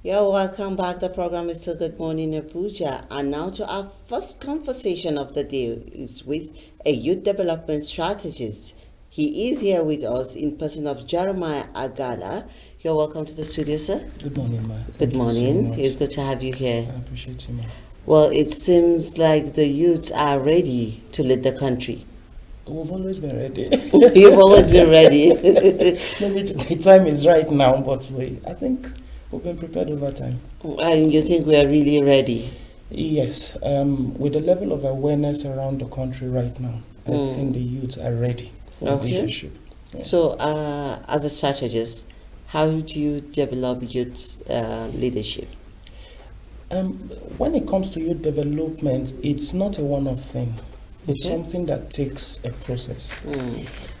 Yo, welcome back. The program is still Good Morning Abuja. And now to our first conversation of the day is with a youth development strategist. He is here with us in person of Jeremiah Agala. You're welcome to the studio, sir. Good morning, ma. Good morning. So much. It's good to have you here. I appreciate you, ma. Well, it seems like the youths are ready to lead the country. We've always been ready. You've always been ready. Maybe the time is right now, but I think we've been prepared over time. And you think we are really ready? Yes. With the level of awareness around the country right now, I think the youths are ready for leadership. Yeah. So, as a strategist, how do you develop youth leadership? When it comes to youth development, it's not a one-off thing. It's something that takes a process.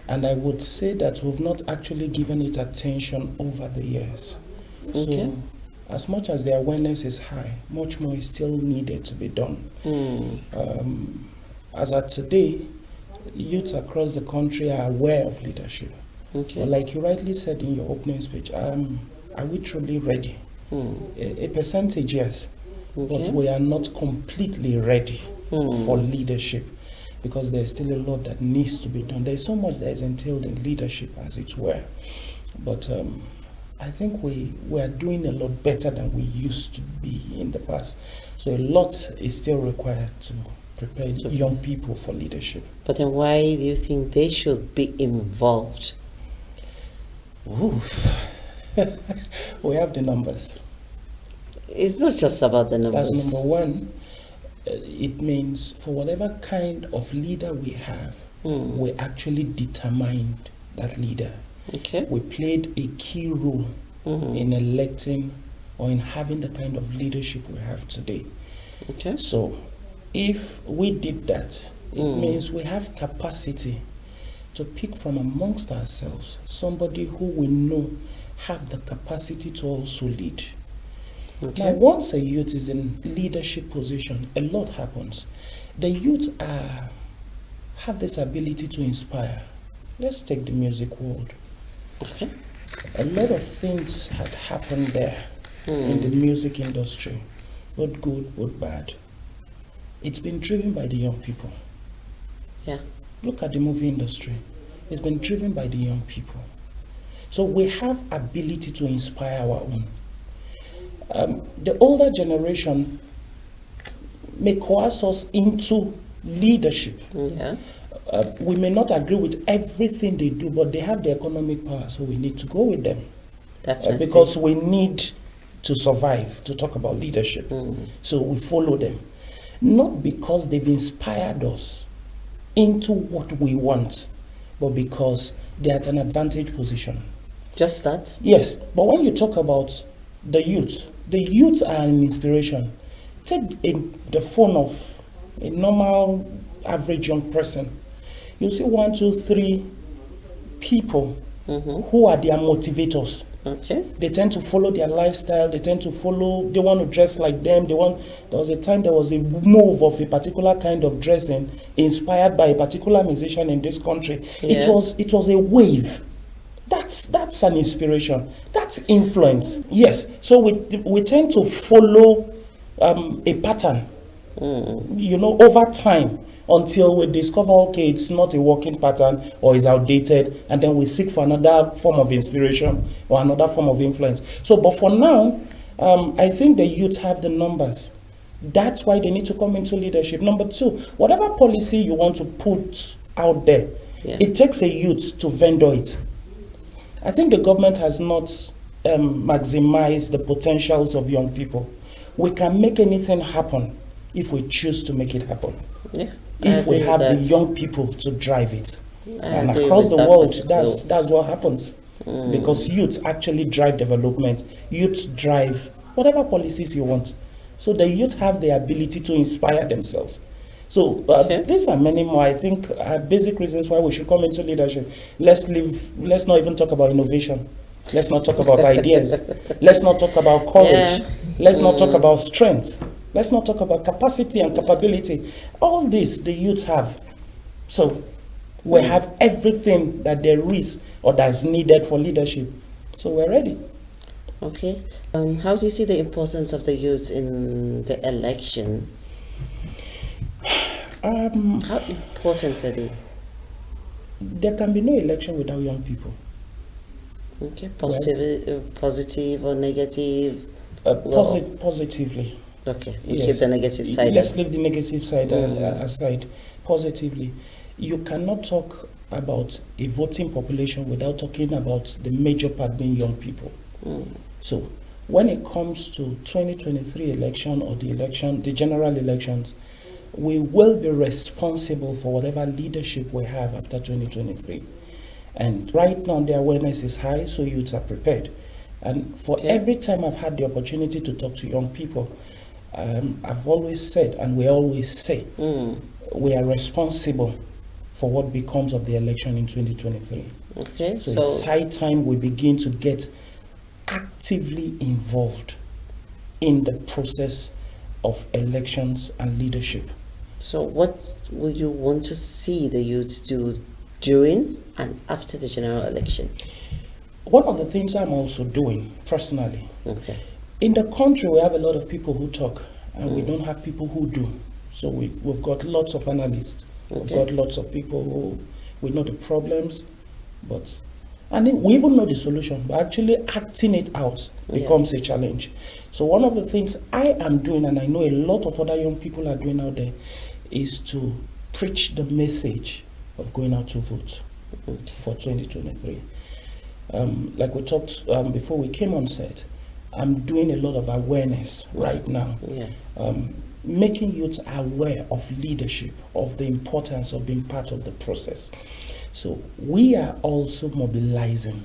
And I would say that we've not actually given it attention over the years. So, as much as the awareness is high, much more is still needed to be done. As at today, youths across the country are aware of leadership. But like you rightly said in your opening speech, are we truly ready? A percentage, yes. But we are not completely ready for leadership, because there's still a lot that needs to be done. There's so much that is entailed in leadership, as it were. But I think we are doing a lot better than we used to be in the past. So a lot is still required to prepare young people for leadership. But then why do you think they should be involved? We have the numbers. It's not just about the numbers. That's number one. It means for whatever kind of leader we have, we actually determined that leader. We played a key role in electing or in having the kind of leadership we have today. So if we did that, it means we have capacity to pick from amongst ourselves somebody who we know have the capacity to also lead. Now, once a youth is in leadership position, a lot happens. The youth have this ability to inspire. Let's take the music world. A lot of things had happened there in the music industry, both good, both bad. It's been driven by the young people. Look at the movie industry. It's been driven by the young people. So we have ability to inspire our own. The older generation may coerce us into leadership. We may not agree with everything they do, but they have the economic power, so we need to go with them. Because we need to survive, to talk about leadership. So we follow them. Not because they've inspired us into what we want, but because they're at an advantage position. Just that? Yes, but when you talk about the youths are an inspiration. Take the phone of a normal, average young person. You see 1, 2, 3 people who are their motivators. They tend to follow their lifestyle. They want to dress like them. There was a time there was a move of a particular kind of dressing inspired by a particular musician in this country. It was a wave. That's an inspiration. That's influence. Yes. So we tend to follow a pattern, over time, until we discover, okay, it's not a working pattern or is outdated, and then we seek for another form of inspiration or another form of influence. So, but for now, I think the youth have the numbers. That's why they need to come into leadership. Number two, whatever policy you want to put out there, it takes a youth to vendor it. I think the government has not maximized the potentials of young people. We can make anything happen if we choose to make it happen. If we have the young people to drive it. And across the world, that's what happens. Because youth actually drive development. Youth drive whatever policies you want. So the youth have the ability to inspire themselves. So these are many more, I think, basic reasons why we should come into leadership. Let's not even talk about innovation. Let's not talk about ideas. Let's not talk about courage. Let's not talk about strength. Let's not talk about capacity and capability. All this the youths have. So we have everything that there is or that's needed for leadership. So we're ready. Okay. How do you see the importance of the youth in the election? How important are they? There can be no election without young people. Okay, positive or negative? Positively. Okay, we keep Yes. the negative side. Let's leave the negative side aside. Positively. You cannot talk about a voting population without talking about the major part being young people. So when it comes to 2023 election or the general elections, we will be responsible for whatever leadership we have after 2023. And right now the awareness is high, so youths are prepared. And for every time I've had the opportunity to talk to young people, I've always said, and we always say, we are responsible for what becomes of the election in 2023. Okay, so it's high time we begin to get actively involved in the process of elections and leadership. So what will you want to see the youths do during and after the general election? One of the things I'm also doing personally, okay, in the country we have a lot of people who talk and we don't have people who do. So we've got lots of analysts, we've got lots of people who we know the problems, and we even know the solution, but actually acting it out becomes a challenge. So one of the things I am doing, and I know a lot of other young people are doing out there, is to preach the message of going out to vote for 2023. Like we talked before we came on set, I'm doing a lot of awareness right now, making youth aware of leadership, of the importance of being part of the process. So we are also mobilizing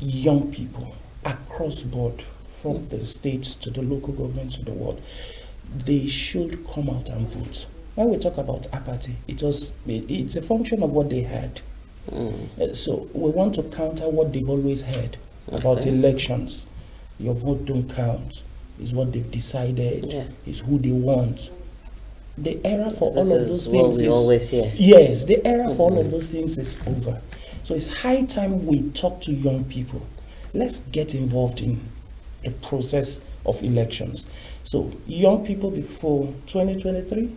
young people across board, from the states to the local government to the world. They should come out and vote. When we talk about apathy, it's a function of what they had. So we want to counter what they've always heard about elections. Your vote don't count, is what they've decided, is who they want. The era for all of those things is always hear. Yes, the era for all of those things is over. So it's high time we talk to young people. Let's get involved in the process of elections. So young people, before 2023,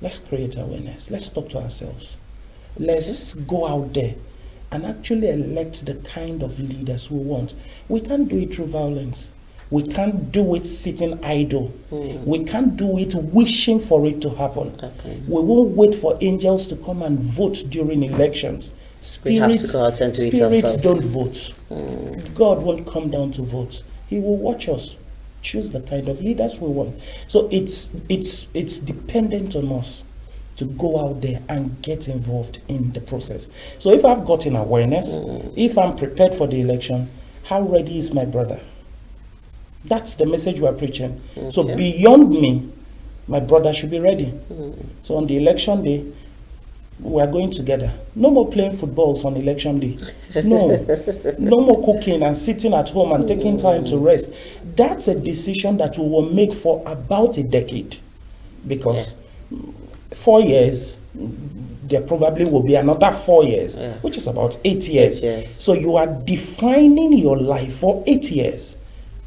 let's create awareness. Let's talk to ourselves. Let's go out there and actually elect the kind of leaders we want. We can't do it through violence. We can't do it sitting idle. We can't do it wishing for it to happen. We won't wait for angels to come and vote during elections. Spirits don't vote. God won't come down to vote. He will watch us, choose the kind of leaders we want. So it's dependent on us to go out there and get involved in the process. So if I've gotten awareness, if I'm prepared for the election, how ready is my brother? That's the message we're preaching. So beyond me, my brother should be ready. So on the election day, we are going together. No more playing footballs on election day. No. No more cooking and sitting at home and taking time to rest. That's a decision that we will make for about a decade. Because 4 years, there probably will be another 4 years, which is about 8 years. 8 years. So you are defining your life for 8 years.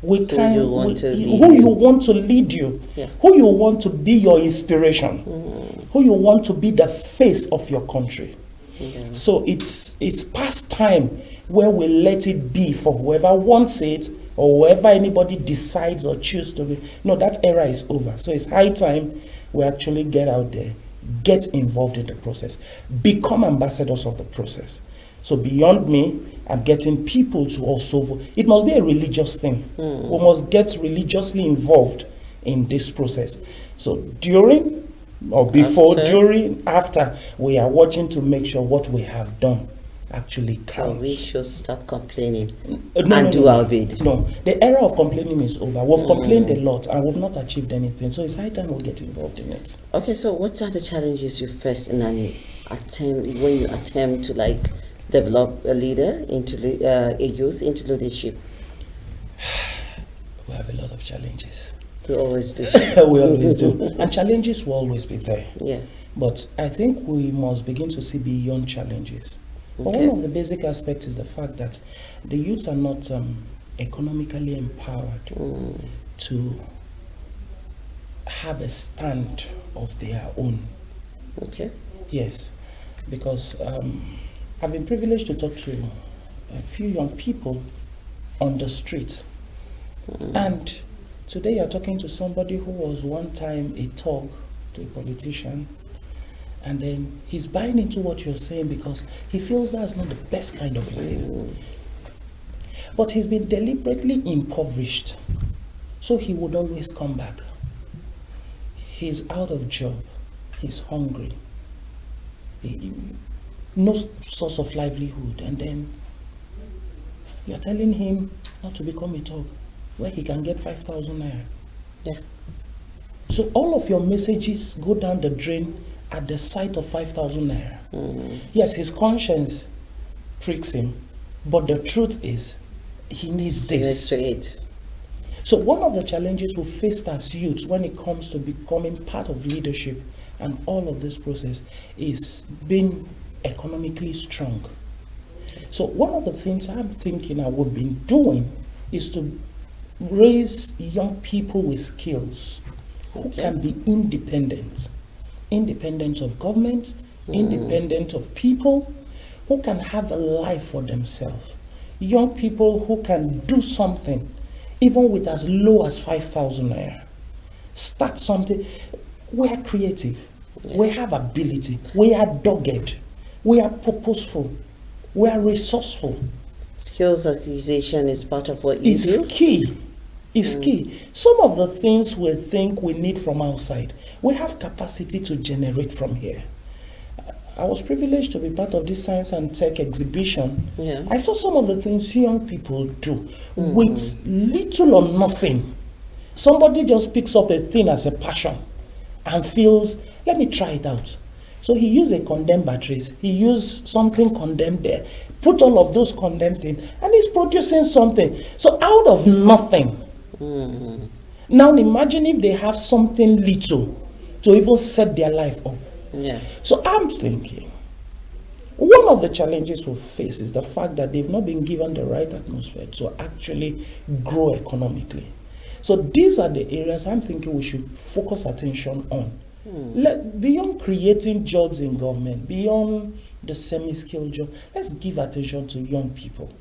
Who you want to lead you, who you want to be your inspiration, who you want to be the face of your country. So it's past time where we let it be for whoever wants it or whoever anybody decides or chooses to be. No, that era is over. So it's high time we actually get out there, get involved in the process, become ambassadors of the process. So beyond me, I'm getting people to also vote. It must be a religious thing. We must get religiously involved in this process. So during or before, during, after, we are watching to make sure what we have done actually counts. So we should stop complaining and do our bid. No, the era of complaining is over. We've complained a lot and we've not achieved anything. So it's high time we get involved in it. Okay, so what are the challenges you face in an attempt, when you attempt to develop a leader into a youth into leadership? We have a lot of challenges. We always do. We always do. And challenges will always be there. Yeah. But I think we must begin to see beyond challenges. But one of the basic aspects is the fact that the youths are not economically empowered to have a stand of their own. Okay. Yes, because I've been privileged to talk to a few young people on the street. And today you're talking to somebody who was one time a thug to a politician, and then he's buying into what you're saying because he feels that's not the best kind of life. But he's been deliberately impoverished, so he would always come back. He's out of job, he's hungry, no source of livelihood, and then you're telling him not to become a thug where he can get 5,000 naira. Yeah. So all of your messages go down the drain at the sight of 5,000 naira. Yes, his conscience pricks him, but the truth is he needs this. He needs to eat. So one of the challenges we faced as youths when it comes to becoming part of leadership and all of this process is being economically strong. So one of the things I'm thinking that we've been doing is to raise young people with skills who can be independent of government, independent of people, who can have a life for themselves. Young people who can do something even with as low as 5,000 naira. Start something. We are creative. We have ability. We are dogged. We are purposeful. We are resourceful. Skills acquisition is part of what you It's do. key. It's key. Some of the things we think we need from outside, we have capacity to generate from here. I was privileged to be part of this science and tech exhibition. Yeah. I saw some of the things young people do with little or nothing. Somebody just picks up a thing as a passion and feels, let me try it out. So he used a condemned batteries, he used something condemned there, put all of those condemned things, and he's producing something. So out of nothing. Now imagine if they have something little to even set their life up. Yeah. So I'm thinking, one of the challenges we face is the fact that they've not been given the right atmosphere to actually grow economically. So these are the areas I'm thinking we should focus attention on. Beyond creating jobs in government, beyond the semi-skilled job, let's give attention to young people.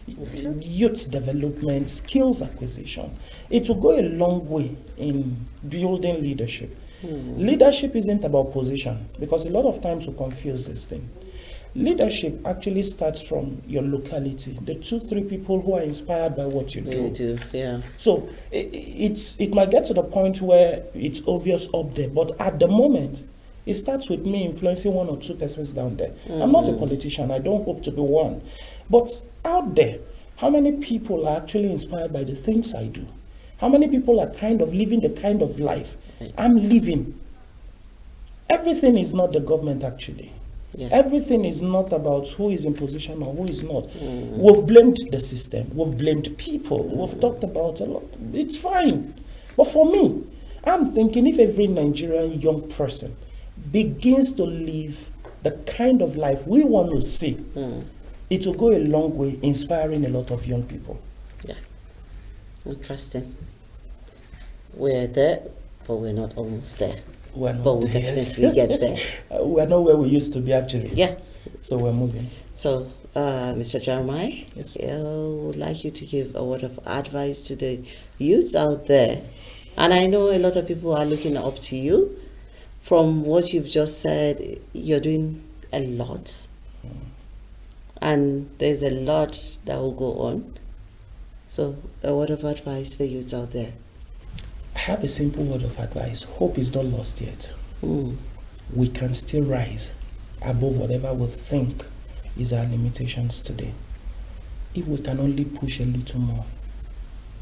Youth development, skills acquisition. It will go a long way in building leadership. Leadership isn't about position, because a lot of times we confuse this thing. Leadership actually starts from your locality, the 2-3 people who are inspired by what you do. Yeah. So it might get to the point where it's obvious up there, but at the moment, it starts with me influencing 1 or 2 persons down there. I'm not a politician, I don't hope to be one. But out there, how many people are actually inspired by the things I do? How many people are kind of living the kind of life I'm living? Everything is not the government, actually. Yeah. Everything is not about who is in position or who is not. We've blamed the system. We've blamed people. We've talked about a lot. It's fine. But for me, I'm thinking if every Nigerian young person begins to live the kind of life we want to see, it will go a long way inspiring a lot of young people. Yeah. Interesting. We're there, but we're not almost there. We're not But we'll there yet. definitely get there. We're not where we used to be, actually. Yeah. So we're moving. So, Mr. Jeremiah, Yes, I would like you to give a word of advice to the youths out there. And I know a lot of people are looking up to you. From what you've just said, you're doing a lot. And there's a lot that will go on. So, a word of advice to the youths out there. I have a simple word of advice. Hope is not lost yet. We can still rise above whatever we think is our limitations today. If we can only push a little more,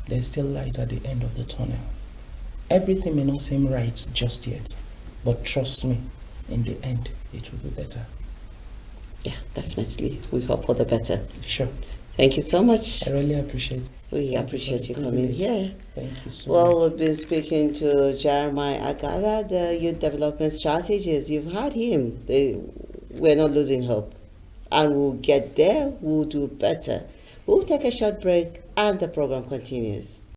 there's still light at the end of the tunnel. Everything may not seem right just yet, but trust me, in the end, it will be better. Yeah, definitely. We hope for the better. Sure. Thank you so much. I really appreciate it. We appreciate you coming here. Thank you so Well, much. we've been speaking to Jeremiah Agala, the youth development strategist. You've heard him. We're not losing hope. And we'll get there. We'll do better. We'll take a short break and the program continues.